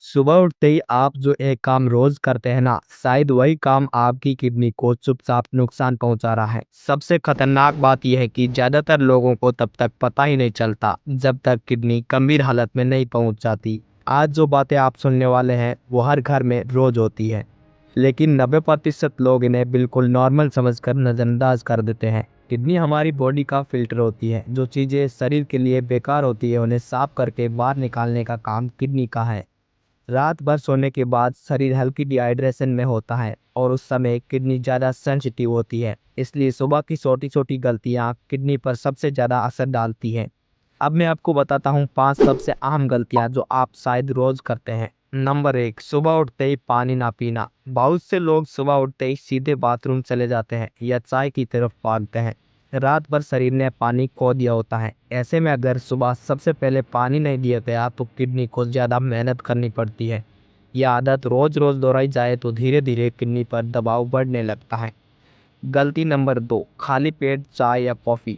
सुबह उठते ही आप जो एक काम रोज करते हैं ना, शायद वही काम आपकी किडनी को चुपचाप नुकसान पहुंचा रहा है। सबसे खतरनाक बात यह है कि ज्यादातर लोगों को तब तक पता ही नहीं चलता जब तक किडनी गंभीर हालत में नहीं पहुंच जाती। आज जो बातें आप सुनने वाले हैं वो हर घर में रोज होती है, लेकिन 90% लोग इन्हें बिल्कुल नॉर्मल समझकर नजरअंदाज कर देते हैं। किडनी हमारी बॉडी का फिल्टर होती है। जो चीजें शरीर के लिए बेकार होती है उन्हें साफ करके बाहर निकालने का काम किडनी का है। रात भर सोने के बाद शरीर हल्की डिहाइड्रेशन में होता है और उस समय किडनी ज़्यादा सेंसिटिव होती है। इसलिए सुबह की छोटी छोटी गलतियां किडनी पर सबसे ज़्यादा असर डालती हैं। अब मैं आपको बताता हूँ 5 सबसे अहम गलतियां जो आप शायद रोज करते हैं। नंबर 1, सुबह उठते ही पानी ना पीना। बहुत से लोग सुबह उठते ही सीधे बाथरूम चले जाते हैं या चाय की तरफ भागते हैं। रात भर शरीर ने पानी खो दिया होता है। ऐसे में अगर सुबह सबसे पहले पानी नहीं दिया गया तो किडनी को ज़्यादा मेहनत करनी पड़ती है। यह आदत रोज रोज दोहराई जाए तो धीरे धीरे किडनी पर दबाव बढ़ने लगता है। गलती नंबर 2, खाली पेट चाय या कॉफ़ी।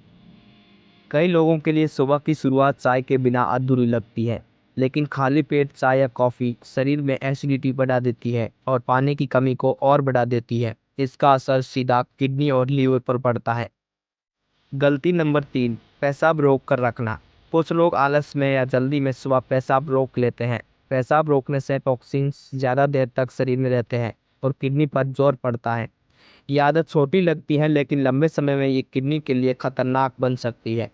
कई लोगों के लिए सुबह की शुरुआत चाय के बिना अधूरी लगती है, लेकिन खाली पेट चाय या कॉफ़ी शरीर में एसिडिटी बढ़ा देती है और पानी की कमी को और बढ़ा देती है। इसका असर सीधा किडनी और लीवर पर पड़ता है। गलती नंबर 3, पेशाब रोक कर रखना। कुछ लोग आलस में या जल्दी में सुबह पेशाब रोक लेते हैं। पेशाब रोकने से टॉक्सिन्स ज़्यादा देर तक शरीर में रहते हैं और किडनी पर जोर पड़ता है। ये आदत छोटी लगती है लेकिन लंबे समय में ये किडनी के लिए खतरनाक बन सकती है।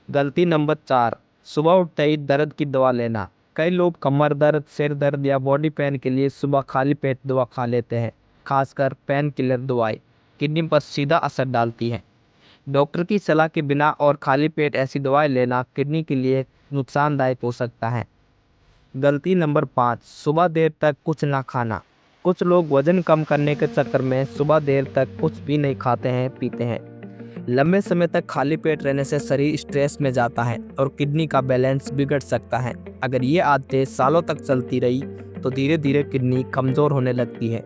गलती नंबर 4, सुबह उठते ही दर्द की दवा लेना। कई लोग कमर दर्द, सिर दर्द या बॉडी पेन के लिए सुबह खाली पेट दवा खा लेते हैं। खासकर पेन किलर दवाएं किडनी पर सीधा असर डालती हैं। डॉक्टर की सलाह के बिना और खाली पेट ऐसी दवाएं लेना किडनी के लिए नुकसानदायक हो सकता है। गलती नंबर 5, सुबह देर तक कुछ ना खाना। कुछ लोग वजन कम करने के चक्कर में सुबह देर तक कुछ भी नहीं खाते हैं पीते हैं। लंबे समय तक खाली पेट रहने से शरीर स्ट्रेस में जाता है और किडनी का बैलेंस बिगड़ सकता है। अगर ये आदतें सालों तक चलती रही तो धीरे धीरे किडनी कमज़ोर होने लगती है।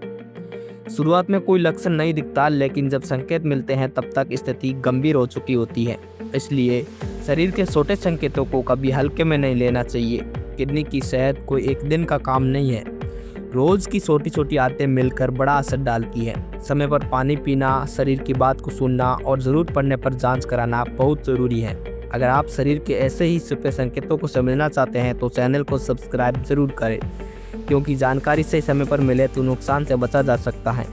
शुरुआत में कोई लक्षण नहीं दिखता, लेकिन जब संकेत मिलते हैं तब तक स्थिति गंभीर हो चुकी होती है। इसलिए शरीर के छोटे संकेतों को कभी हल्के में नहीं लेना चाहिए। किडनी की सेहत कोई एक दिन का काम नहीं है। रोज की छोटी छोटी आदतें मिलकर बड़ा असर डालती है। समय पर पानी पीना, शरीर की बात को सुनना और ज़रूरत पड़ने पर जांच कराना बहुत ज़रूरी है। अगर आप शरीर के ऐसे ही छुपे संकेतों को समझना चाहते हैं तो चैनल को सब्सक्राइब जरूर करें, क्योंकि जानकारी सही समय पर मिले तो नुकसान से बचा जा सकता है।